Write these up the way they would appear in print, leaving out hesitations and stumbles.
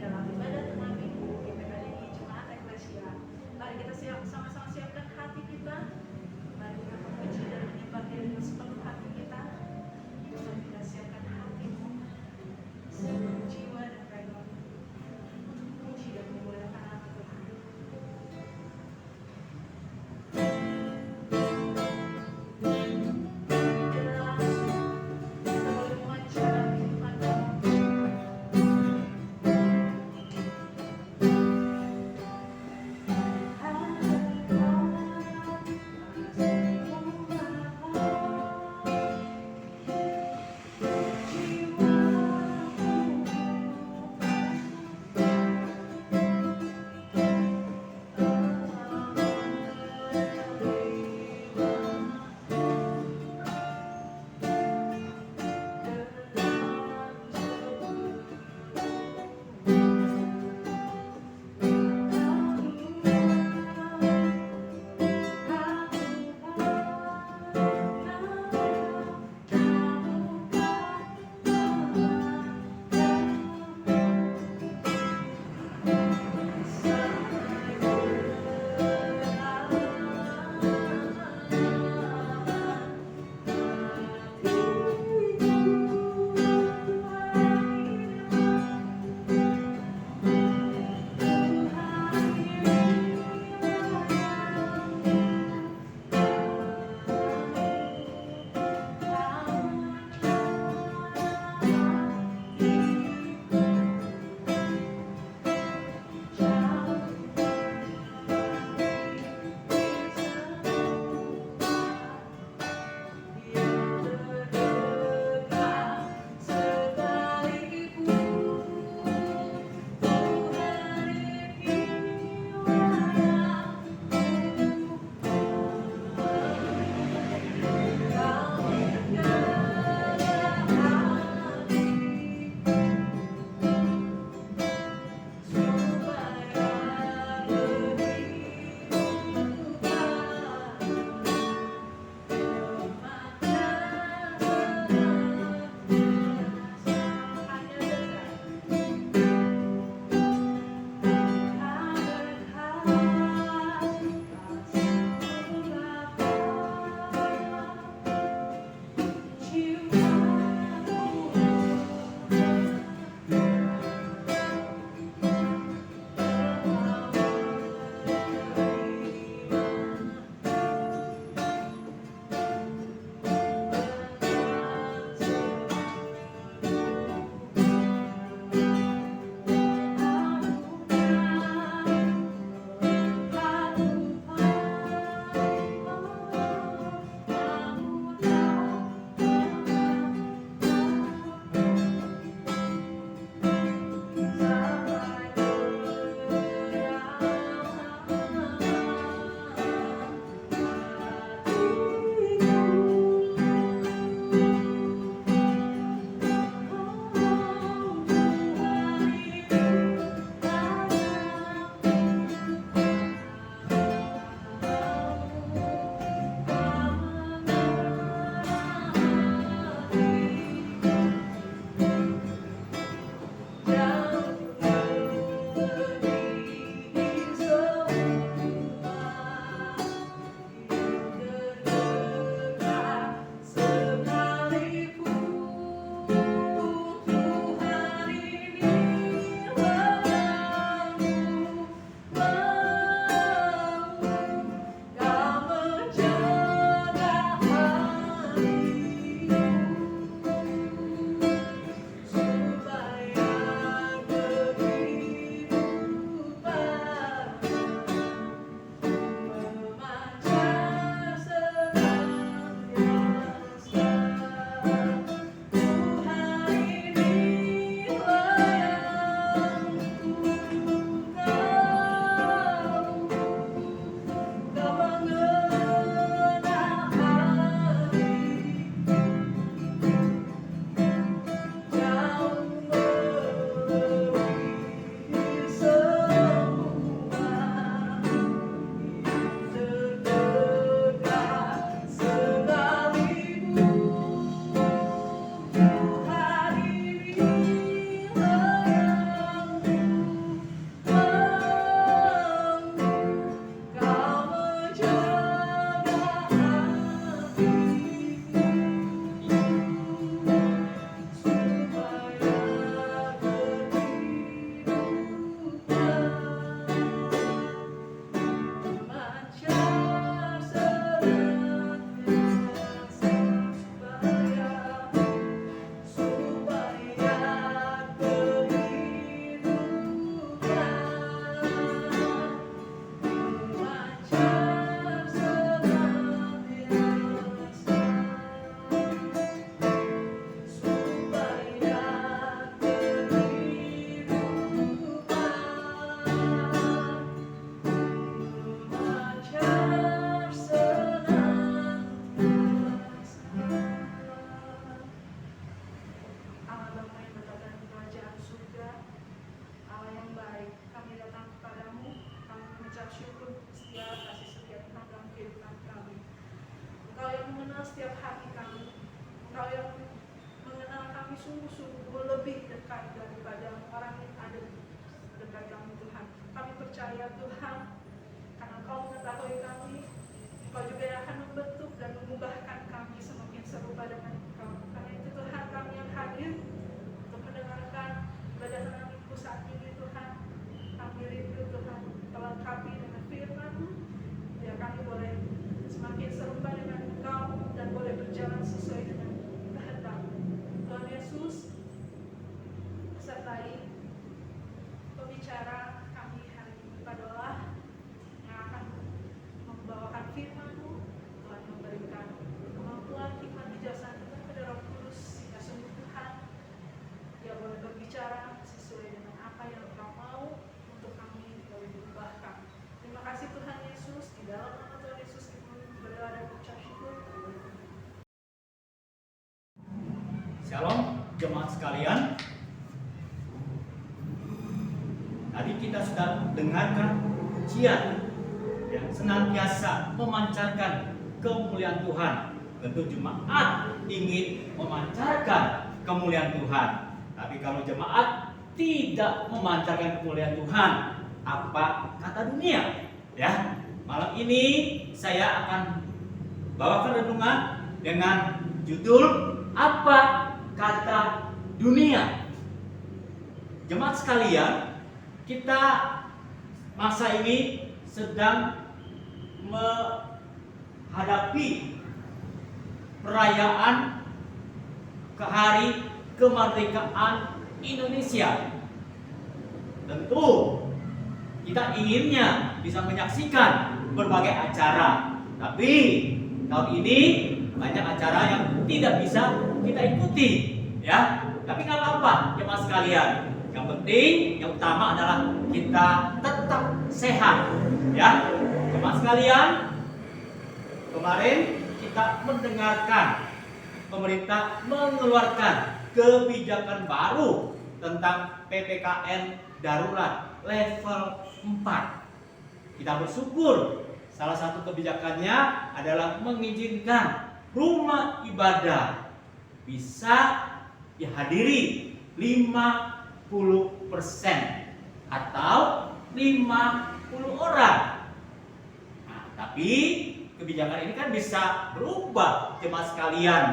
dalam ibadat minggu GPK ini Jemaat Eklesia. Mari kita sama-sama siapkan hati kita. Mari kita memuji dan menyembah Dia sepenuh hati kita. Tuhan, kita siapkan hatimu, seluruh jiwa dan raga untuk memuji dan memuliakan nama Tuhan. sungguh-sungguh lebih dekat daripada orang yang ada dekat kami Tuhan. Kami percaya Tuhan, karena Kau mengetahui kami, Kau juga yang akan membentuk dan mengubahkan kami semakin serupa dengan Kau. Karena itu Tuhan, kami yang hadir untuk mendengarkan belajaran Minggu saat ini Tuhan, kami rindu Tuhan melengkapi dengan firman-Mu, biar kami boleh semakin serupa dengan Engkau dan boleh berjalan sesuai dengan kehendak-Mu. Tuhan Yesus, sertai pembicara kami hari ini adalah yang akan membawakan firman-Mu. Tuhan memberikan kemampuan hikmat bijaksana kepada Roh Kudus, sehingga sungguh Tuhan Dia boleh berbicara sesuai dengan apa yang Engkau mau untuk kami boleh diubahkan. Terima kasih Tuhan Yesus, di dalam nama Tuhan Yesus kami berdoa dan mengucap syukur. Shalom jemaat sekalian. Tadi kita sudah dengarkan pujian yang senantiasa memancarkan kemuliaan Tuhan. Tentu jemaat ingin memancarkan kemuliaan Tuhan. Tapi kalau jemaat tidak memancarkan kemuliaan Tuhan, apa kata dunia? Ya, malam ini saya akan bawakan renungan dengan judul apa kata dunia. Jemaat sekalian, kita masa ini sedang menghadapi perayaan hari kemerdekaan Indonesia. Tentu kita inginnya bisa menyaksikan berbagai acara, tapi tahun ini banyak acara yang tidak bisa kita ikuti, ya. Tapi nggak apa-apa, jemaat sekalian. Yang penting, yang utama adalah kita tetap sehat, ya. Jemaat sekalian, kemarin kita mendengarkan pemerintah mengeluarkan kebijakan baru tentang PPKM darurat level 4. Kita bersyukur salah satu kebijakannya adalah mengizinkan rumah ibadah bisa dihadiri 50% atau 50 orang. Nah, tapi kebijakan ini kan bisa berubah jemaat sekalian.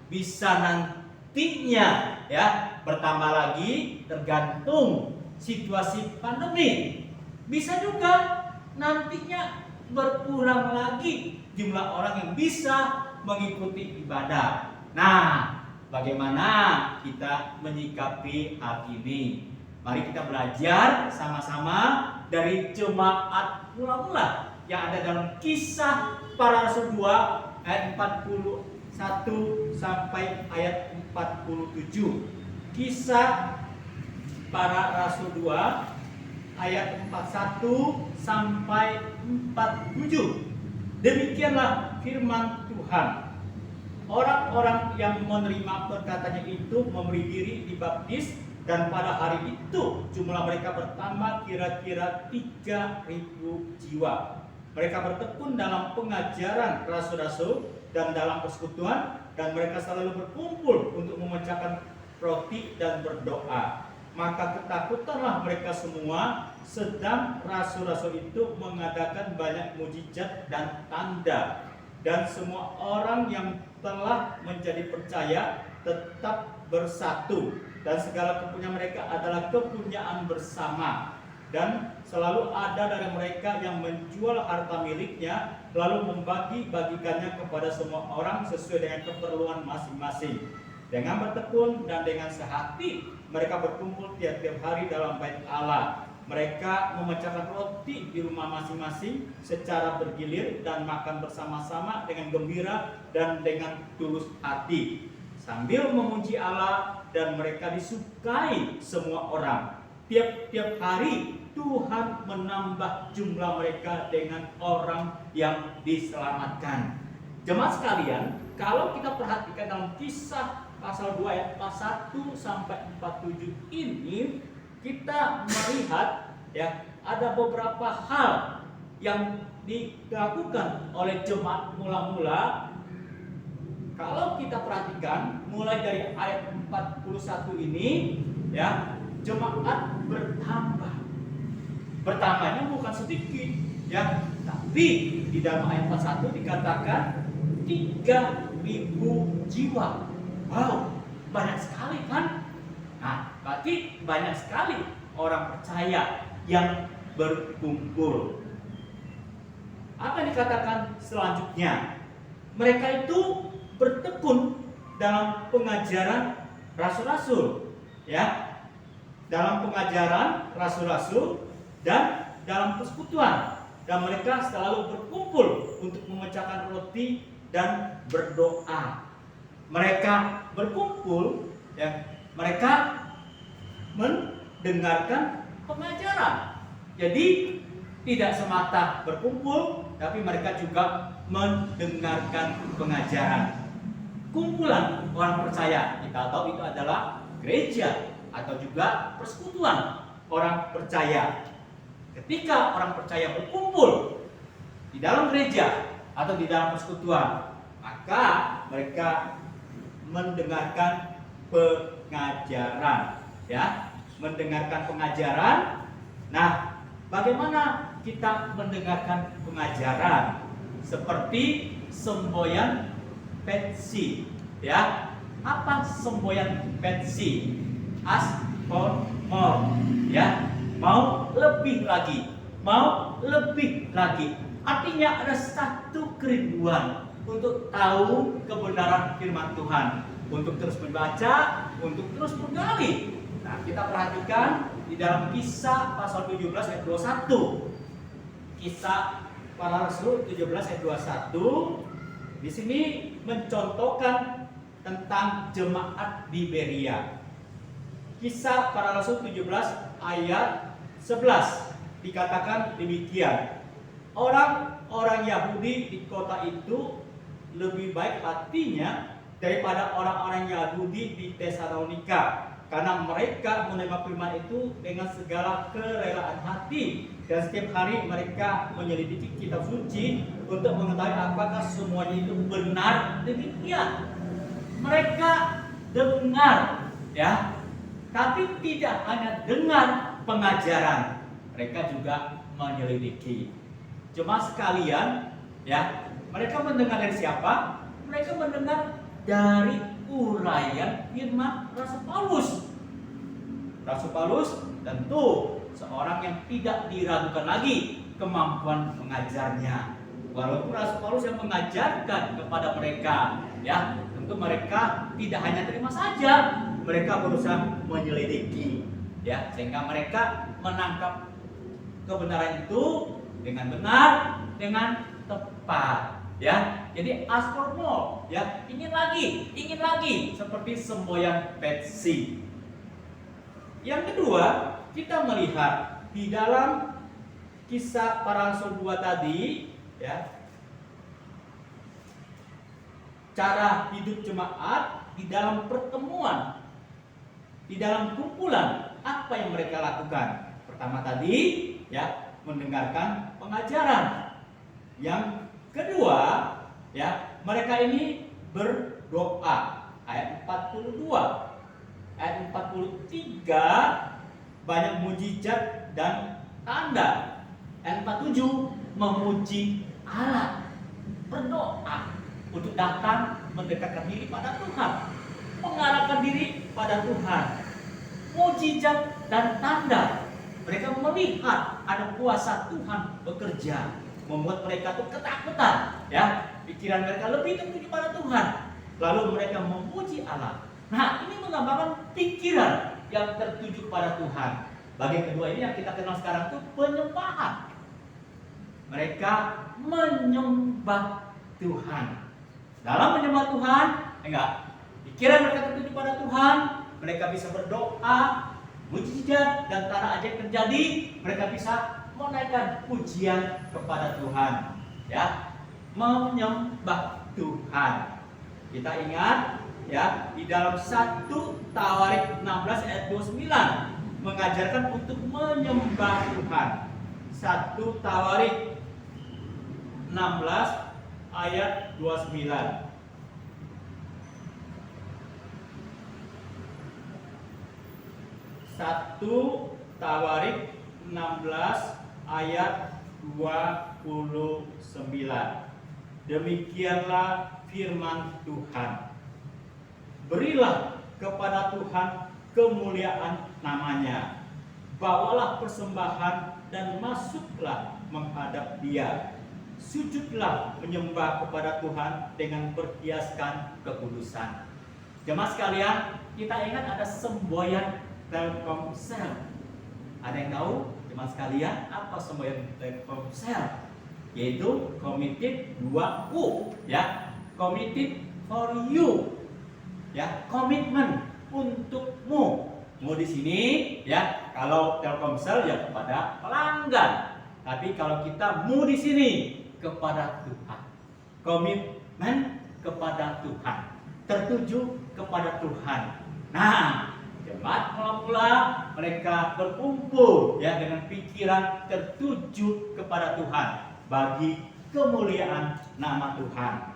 Bisa nantinya ya bertambah lagi tergantung situasi pandemi. Bisa juga nantinya berkurang lagi jumlah orang yang bisa mengikuti ibadah. Nah, bagaimana kita menyikapi hal ini? Mari kita belajar sama-sama dari jemaat mula-mula yang ada dalam Kisah Para Rasul 2 ayat 41 sampai ayat 47. Kisah Para Rasul 2 ayat 41 sampai 47. Demikianlah firman Tuhan. Orang-orang yang menerima perkataannya itu memberi diri dibaptis, dan pada hari itu jumlah mereka bertambah kira-kira 3.000 jiwa. Mereka bertekun dalam pengajaran rasul-rasul dan dalam persekutuan, dan mereka selalu berkumpul untuk memecahkan roti dan berdoa. Maka ketakutanlah mereka semua, sedang rasul-rasul itu mengadakan banyak mujizat dan tanda. Dan semua orang yang telah menjadi percaya tetap bersatu, dan segala kepunyaan mereka adalah kepunyaan bersama. Dan selalu ada dari mereka yang menjual harta miliknya, lalu membagi-bagikannya kepada semua orang sesuai dengan keperluan masing-masing. Dengan bertekun dan dengan sehati, mereka berkumpul tiap-tiap hari dalam bait Allah. Mereka memecahkan roti di rumah masing-masing secara bergilir dan makan bersama-sama dengan gembira dan dengan tulus hati, sambil memuji Allah, dan mereka disukai semua orang. Tiap-tiap hari Tuhan menambah jumlah mereka dengan orang yang diselamatkan. Jemaat sekalian, kalau kita perhatikan dalam Kisah pasal 2 ayat 41 sampai 47 ini, kita melihat ya ada beberapa hal yang dilakukan oleh jemaat mula-mula kalau kita perhatikan mulai dari ayat 41 ini ya, jemaat bertambah. Bertambahnya bukan sedikit ya, tapi di dalam ayat 41 dikatakan 3.000 jiwa. Wow, banyak sekali kan? Nah, berarti banyak sekali orang percaya yang berkumpul. Apa yang dikatakan selanjutnya? Mereka itu bertekun dalam pengajaran rasul-rasul, ya, dalam pengajaran rasul-rasul dan dalam persekutuan, dan mereka selalu berkumpul untuk memecahkan roti dan berdoa. Mereka berkumpul, ya, mereka mendengarkan pengajaran. Jadi tidak semata berkumpul, tapi mereka juga mendengarkan pengajaran. Kumpulan orang percaya, kita tahu itu adalah gereja atau juga persekutuan orang percaya. Ketika orang percaya berkumpul di dalam gereja atau di dalam persekutuan, maka mereka mendengarkan pengajaran, ya, mendengarkan pengajaran. Nah, bagaimana kita mendengarkan pengajaran? Seperti semboyan pensi, ya. Apa semboyan pensi? Ask for more, ya. Mau lebih lagi, mau lebih lagi. Artinya ada satu kerinduan untuk tahu kebenaran firman Tuhan, untuk terus membaca, untuk terus menggali. Nah, kita perhatikan di dalam Kisah pasal 17 ayat 21. Kisah para Rasul 17 ayat 21. Di sini mencontohkan tentang jemaat di Berea. Kisah para Rasul 17 ayat 11 dikatakan demikian. Orang-orang Yahudi di kota itu lebih baik hatinya daripada orang-orang Yahudi di Tesalonika, karena mereka menerima firman itu dengan segala kerelaan hati, dan setiap hari mereka menyelidiki kitab suci untuk mengetahui apakah semuanya itu benar demikian. Mereka dengar, ya, tapi tidak hanya dengar pengajaran, mereka juga menyelidiki. Jemaat sekalian, ya, mereka mendengar dari siapa? Mereka mendengar dari uraian firman Rasul Paulus. Rasul Paulus tentu seorang yang tidak diragukan lagi kemampuan mengajarnya. Walaupun Rasul Paulus yang mengajarkan kepada mereka, ya, tentu mereka tidak hanya terima saja, mereka berusaha menyelidiki, ya, sehingga mereka menangkap kebenaran itu dengan benar, dengan tepat, ya. Jadi ask for more, ya, ingin lagi, seperti semboyan pensi. Yang kedua, kita melihat di dalam Kisah para Rasul 2 tadi, ya, cara hidup jemaat di dalam pertemuan, di dalam kumpulan, apa yang mereka lakukan? Pertama tadi, ya, mendengarkan pengajaran. Yang kedua, ya, mereka ini berdoa. Ayat 42, ayat 43 banyak mujizat dan tanda. Ayat 47 memuji Allah, berdoa untuk datang mendekatkan diri pada Tuhan, mengarahkan diri pada Tuhan. Mujizat dan tanda, mereka melihat ada kuasa Tuhan bekerja, membuat mereka itu ketakutan, ya, pikiran mereka lebih tertuju pada Tuhan, lalu mereka memuji Allah. Nah, ini menggambarkan pikiran yang tertuju pada Tuhan. Bagian kedua ini yang kita kenal sekarang itu penyembahan. Mereka menyembah Tuhan. Dalam menyembah Tuhan, pikiran mereka tertuju pada Tuhan, mereka bisa berdoa, mujizat dan tanda ajaib terjadi, mereka bisa menaikkan pujian kepada Tuhan, ya, menyembah Tuhan. Kita ingat, ya, di dalam 1 Tawarik 16 ayat 29 mengajarkan untuk menyembah Tuhan. 1 Tawarik 16 ayat 29. 1 Tawarik 16 ayat 29. Demikianlah firman Tuhan. Berilah kepada Tuhan kemuliaan namanya. Bawalah persembahan dan masuklah menghadap Dia. Sujudlah menyembah kepada Tuhan dengan berhiaskan kekudusan. Jemaat sekalian, kita ingat ada semboyan Telkomsel. Ada yang tahu, jemaat sekalian, apa semboyan Telkomsel? Yaitu committed 2U, ya. Committed for you. Ya, komitmen untukmu. Mau di sini, ya. Kalau Telkomsel ya kepada pelanggan. Tapi kalau kita mau di sini kepada Tuhan. Komitmen kepada Tuhan. Tertuju kepada Tuhan. Nah, jemaat mula-mula mereka berkumpul ya dengan pikiran tertuju kepada Tuhan bagi kemuliaan nama Tuhan.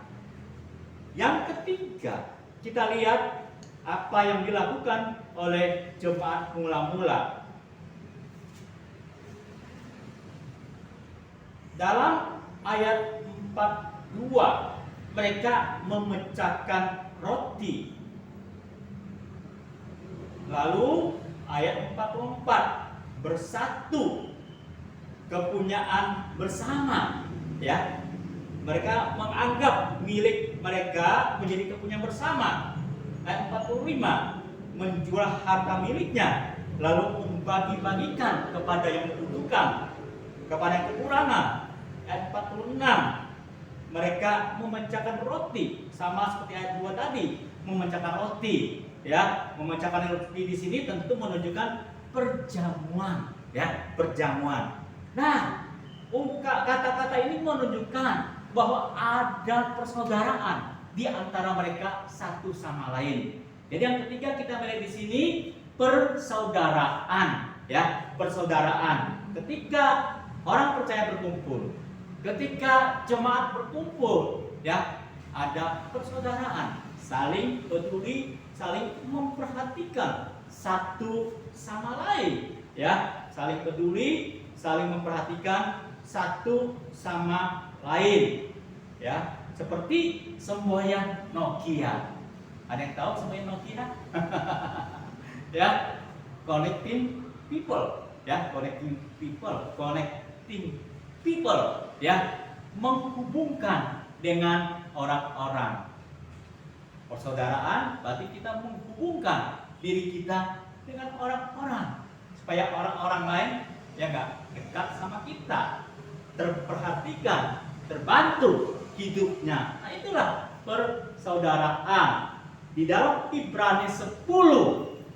Yang ketiga, kita lihat apa yang dilakukan oleh jemaat mula-mula. Dalam ayat 42, mereka memecahkan roti. Lalu ayat 44, bersatu, kepunyaan bersama, ya. Mereka menganggap milik mereka menjadi kepunyaan bersama. Ayat 45, menjual harta miliknya lalu membagi-bagikan kepada yang membutuhkan, kepada yang kekurangan. Ayat 46, mereka memecahkan roti, sama seperti ayat 2 tadi, memecahkan roti, ya. Memecahkan roti di sini tentu menunjukkan perjamuan, ya, perjamuan. Nah, kata-kata ini menunjukkan bahwa ada persaudaraan di antara mereka satu sama lain. Jadi yang ketiga kita melihat di sini persaudaraan, ya, persaudaraan. Ketika orang percaya berkumpul, ketika jemaat berkumpul, ya, ada persaudaraan, saling peduli, saling memperhatikan satu sama lain, ya, saling peduli, saling memperhatikan satu sama lain, ya, seperti semboyan Nokia. Ada yang tahu semboyan Nokia? Ya, connecting people, ya, connecting people, ya, menghubungkan dengan orang-orang. Persaudaraan berarti kita menghubungkan diri kita dengan orang-orang supaya orang-orang lain ya nggak dekat sama kita, terperhatikan, terbantu hidupnya. Nah, itulah persaudaraan. Di dalam Ibrani 10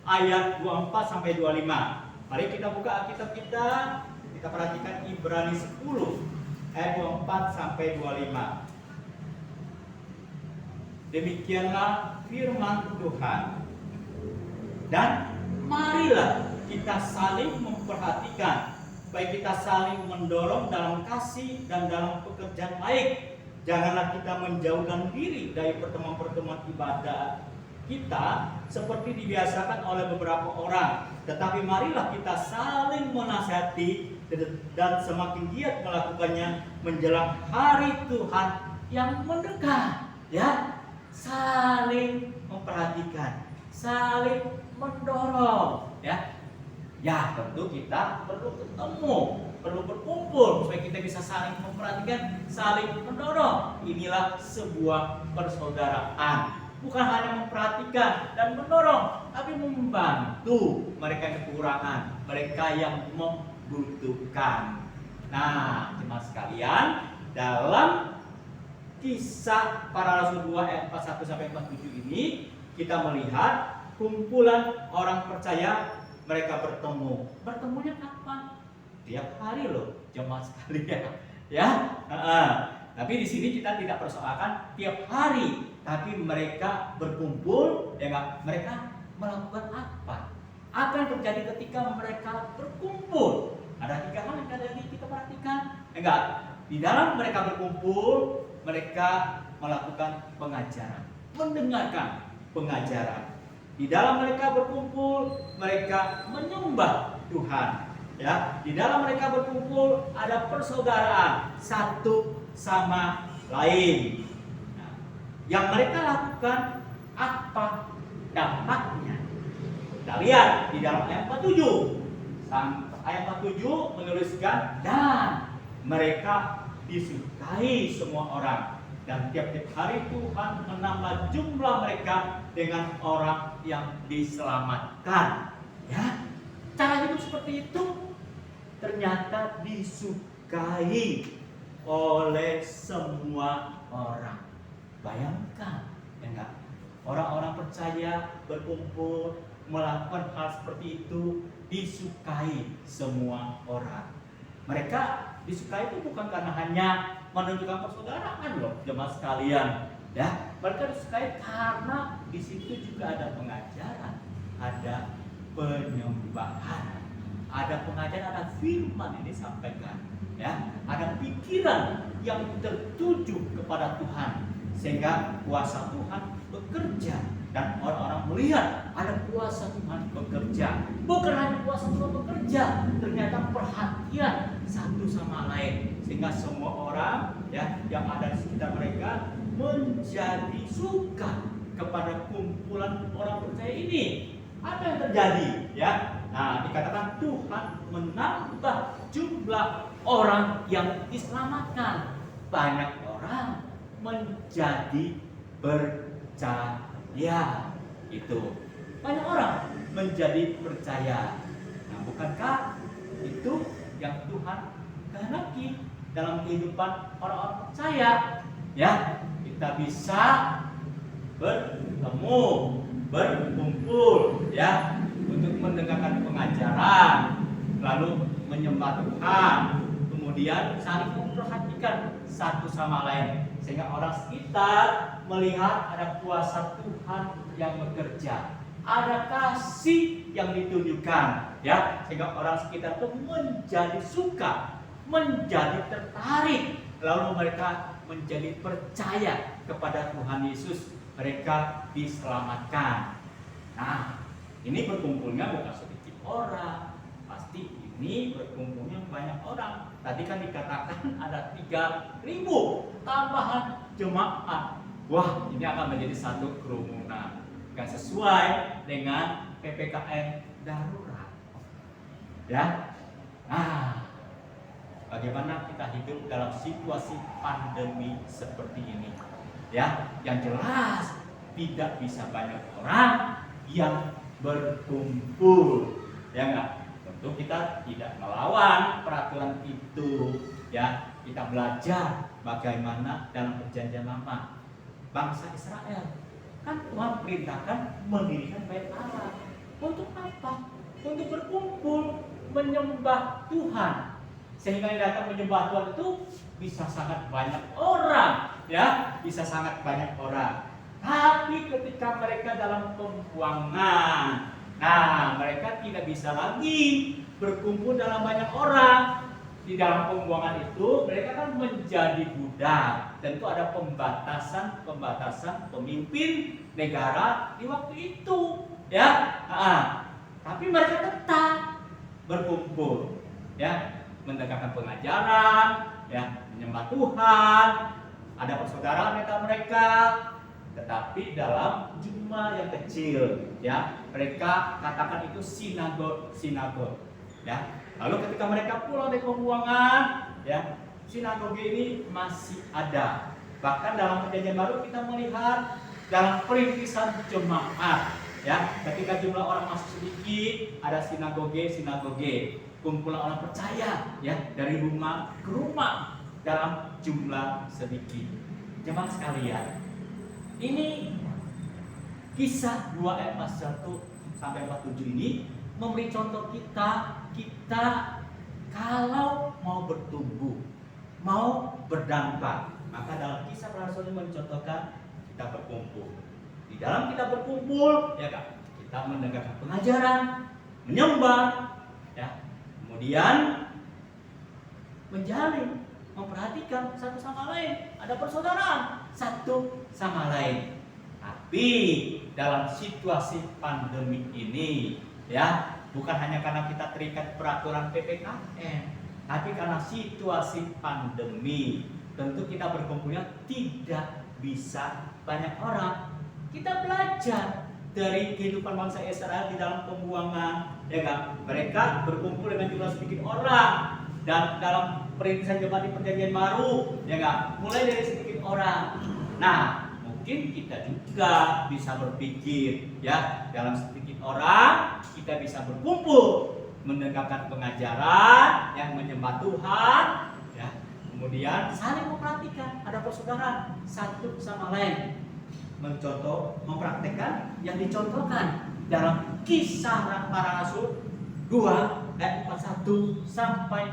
ayat 24 sampai 25. Mari kita buka Alkitab kita perhatikan Ibrani 10 ayat 24 sampai 25. Demikianlah firman Tuhan. Dan marilah kita saling memperhatikan, baik kita saling mendorong dalam kasih dan dalam pekerjaan baik. Janganlah kita menjauhkan diri dari pertemuan-pertemuan ibadah kita seperti dibiasakan oleh beberapa orang, tetapi marilah kita saling menasihati dan semakin giat melakukannya menjelang hari Tuhan yang mendekat, ya. Saling memperhatikan, saling mendorong, ya. Ya, tentu kita perlu ketemu, perlu berkumpul supaya kita bisa saling memperhatikan, saling mendorong. Inilah sebuah persaudaraan. Bukan hanya memperhatikan dan mendorong, tapi membantu mereka yang kekurangan, mereka yang membutuhkan. Nah, jemaat sekalian, dalam Kisah Para Rasul 2 ayat 41 sampai 47 ini kita melihat kumpulan orang percaya mereka bertemu. Bertemunya kapan? Tiap hari loh, jemaat sekalian. Ya, tapi di sini kita tidak persoalkan tiap hari, tapi mereka berkumpul, ya enggak? Mereka melakukan apa? Apa yang terjadi ketika mereka berkumpul? Ada 3 hal yang tadi kita perhatikan, enggak? Di dalam mereka berkumpul, mereka melakukan pengajaran, mendengarkan pengajaran. Di dalam mereka berkumpul, mereka menyembah Tuhan. Ya, di dalam mereka berkumpul ada persaudaraan satu sama lain. Nah, yang mereka lakukan apa dampaknya? Kita lihat di dalam ayat 47. Ayat 47 menuliskan, dan mereka disukai semua orang, dan tiap-tiap hari Tuhan menambah jumlah mereka dengan orang yang diselamatkan. Ya, cara hidup seperti itu ternyata disukai oleh semua orang. Bayangkan, ya enggak? Orang-orang percaya berkumpul melakukan hal seperti itu disukai semua orang. Mereka disukai itu bukan karena hanya menunjukkan persaudaraan loh, jemaat sekalian. Ya, mereka disukai karena di situ juga ada pengajaran, ada penyembahan, ada pengajaran, ada firman yang disampaikan. Ya, ada pikiran yang tertuju kepada Tuhan, sehingga kuasa Tuhan bekerja dan orang-orang melihat ada kuasa Tuhan bekerja. Bukan hanya kuasa Tuhan bekerja, ternyata perhatian satu sama lain, sehingga semua orang ya yang ada di sekitar mereka menjadi suka kepada kumpulan orang percaya ini. Apa yang terjadi? Ya, nah dikatakan Tuhan menambah jumlah orang yang diselamatkan. Banyak orang menjadi percaya. Itu banyak orang menjadi percaya. Nah, bukankah itu yang Tuhan kehendaki dalam kehidupan orang-orang percaya? Ya, kita bisa bertemu, berkumpul, ya, untuk mendengarkan pengajaran, lalu menyembah Tuhan, kemudian saling memperhatikan satu sama lain, sehingga orang sekitar melihat ada kuasa Tuhan yang bekerja, ada kasih yang ditunjukkan, ya, sehingga orang sekitar itu menjadi suka, menjadi tertarik, lalu mereka menjadi percaya kepada Tuhan Yesus, mereka diselamatkan. Nah, ini berkumpulnya bukan sedikit orang, pasti ini berkumpulnya banyak orang. Tadi kan dikatakan ada 3.000 tambahan jemaat. Wah, ini akan menjadi satu kerumunan yang sesuai dengan PPKM darurat. Ya. Nah, bagaimana kita hidup dalam situasi pandemi seperti ini? Ya, yang jelas tidak bisa banyak orang yang berkumpul. Ya enggak? Tentu kita tidak melawan peraturan itu. Ya, kita belajar bagaimana dalam perjanjian lama bangsa Israel kan Tuhan perintahkan mendirikan bait Allah. Untuk apa? Untuk berkumpul menyembah Tuhan. Sehingga yang datang menyembah Tuhan itu bisa sangat banyak orang, ya, bisa sangat banyak orang. Tapi ketika mereka dalam pembuangan, nah mereka tidak bisa lagi berkumpul dalam banyak orang. Di dalam pembuangan itu mereka kan menjadi budak. Tentu ada pembatasan pemimpin negara di waktu itu, ya. Tapi mereka tetap berkumpul, ya, mendengarkan pengajaran, ya, menyembah Tuhan, ada persaudaraan antara mereka, tetapi dalam jumlah yang kecil, ya. Mereka katakan itu sinagog, ya. Lalu ketika mereka pulang dari pembuangan, ya, sinagoge ini masih ada. Bahkan dalam perjanjian baru kita melihat dalam perintisan jemaat, ya, ketika jumlah orang masih sedikit, ada sinagoge, kumpulan orang percaya, ya, dari rumah ke rumah dalam jumlah sedikit. Jemaat sekalian, ini kisah 2 ayat 41 sampai 47 ini memberi contoh kita kalau mau bertumbuh, mau berdampak, maka dalam kisah para rasul mencontohkan kita berkumpul. Di dalam kita berkumpul, ya kan, kita mendengarkan pengajaran, menyembah, ya, kemudian menjalin, memperhatikan satu sama lain, ada persaudaraan satu sama lain. Tapi dalam situasi pandemi ini, ya, bukan hanya karena kita terikat peraturan PPKM, tapi karena situasi pandemi, tentu kita berkumpulnya tidak bisa banyak orang. Kita belajar dari kehidupan bangsa Israel di dalam pembuangan, ya kan? Mereka berkumpul dengan jumlah sedikit orang, dan dalam perintisan jemaat di Perjanjian Baru, ya kan? Mulai dari sedikit orang. Nah, mungkin kita juga bisa berpikir, ya, dalam sedikit orang kita bisa berkumpul, mendengarkan pengajaran yang menyembah Tuhan, ya. Kemudian saling memperhatikan, ada persaudaraan satu sama lain, mempraktekkan yang dicontohkan dalam Kisah Para Rasul 2 ayat 41 sampai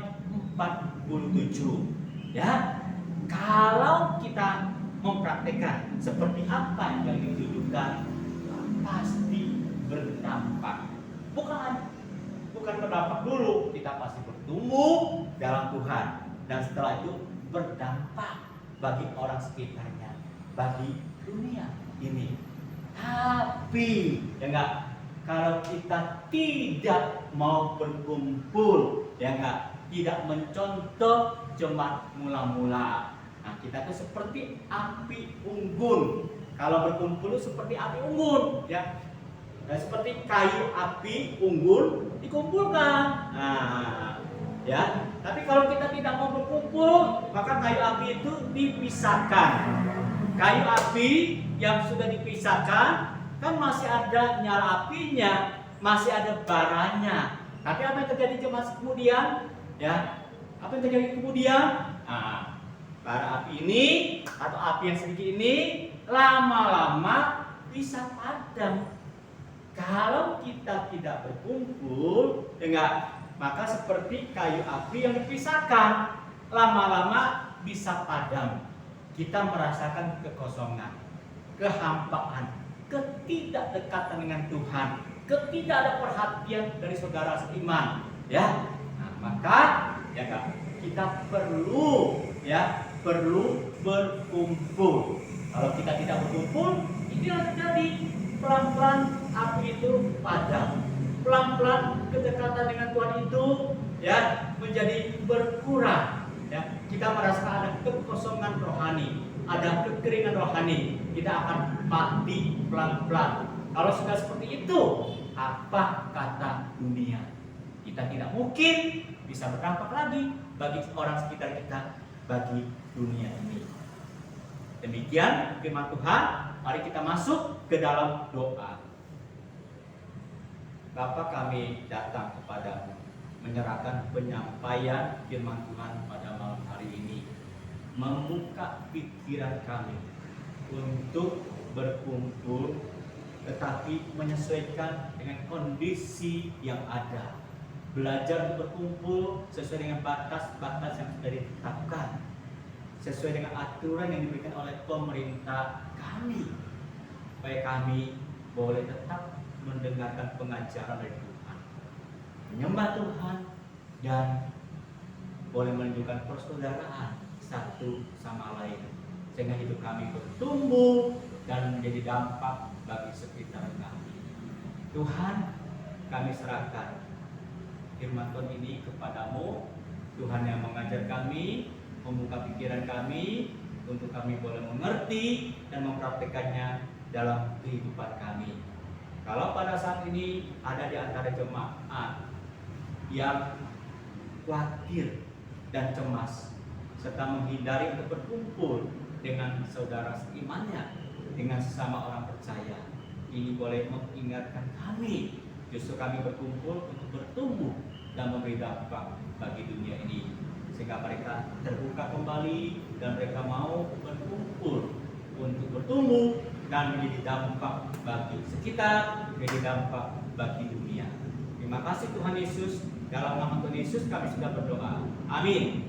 47. Ya, kalau kita mempraktekkan seperti apa yang ditujukan, pasti berdampak. Bukan berdampak dulu, kita pasti bertumbuh dalam Tuhan, dan setelah itu berdampak bagi orang sekitarnya, bagi dunia ini. Tapi ya enggak, kalau kita tidak mau berkumpul, ya enggak, tidak mencontoh jemaat mula-mula. Nah, kita tuh seperti api unggun. Kalau berkumpul seperti api unggun, ya. Dan seperti kayu api unggun dikumpulkan. Nah, ya. Tapi kalau kita tidak mau berkumpul, maka kayu api itu dipisahkan. Kayu api yang sudah dipisahkan kan masih ada nyala apinya, masih ada baranya. Tapi apa yang terjadi jemaat kemudian? Ya, apa yang terjadi kemudian? Nah, bara api ini atau api yang sedikit ini lama-lama bisa padam. Kalau kita tidak berkumpul, enggak, maka seperti kayu api yang dipisahkan, lama-lama bisa padam. Kita merasakan kekosongan, kehampaan, ketidakdekatan dengan Tuhan, ketidakada perhatian dari saudara seiman, ya. Nah, maka ya kan, kita perlu berkumpul. Kalau kita tidak berkumpul, ini yang terjadi. Pelan-pelan api itu padam. Pelan-pelan kedekatan dengan Tuhan itu, ya, menjadi berkurang. Ya, kita merasakan ada kekosongan rohani, ada kekeringan rohani. Kita akan mati pelan-pelan. Kalau sudah seperti itu, apa kata dunia? Kita tidak mungkin bisa berdampak lagi bagi orang sekitar kita, bagi dunia ini. Demikian firman Tuhan. Mari kita masuk ke dalam doa. Bapa, kami datang kepadamu, menyerahkan penyampaian firman Tuhan pada malam hari ini, membuka pikiran kami untuk berkumpul, tetapi menyesuaikan dengan kondisi yang ada. Belajar berkumpul sesuai dengan batas-batas yang sudah ditetapkan, sesuai dengan aturan yang diberikan oleh pemerintah kami, supaya kami boleh tetap mendengarkan pengajaran dari Tuhan, menyembah Tuhan, dan boleh menunjukkan persaudaraan satu sama lain, sehingga hidup kami bertumbuh dan menjadi dampak bagi sekitar kami. Tuhan, kami serahkan firman Tuhan ini kepadamu. Tuhan yang mengajar kami, membuka pikiran kami, untuk kami boleh mengerti dan mempraktekannya dalam kehidupan kami. Kalau pada saat ini ada di antara jemaat yang khawatir dan cemas, serta menghindari untuk berkumpul dengan saudara seimannya, dengan sesama orang percaya, ini boleh mengingatkan kami, justru kami berkumpul untuk bertumbuh dan memberi dampak bagi dunia ini, sehingga mereka terbuka kembali dan mereka mau berkumpul untuk bertumbuh dan menjadi dampak bagi sekitar, menjadi dampak bagi dunia. Terima kasih Tuhan Yesus. Dalam nama Tuhan Yesus kami sudah berdoa. Amin.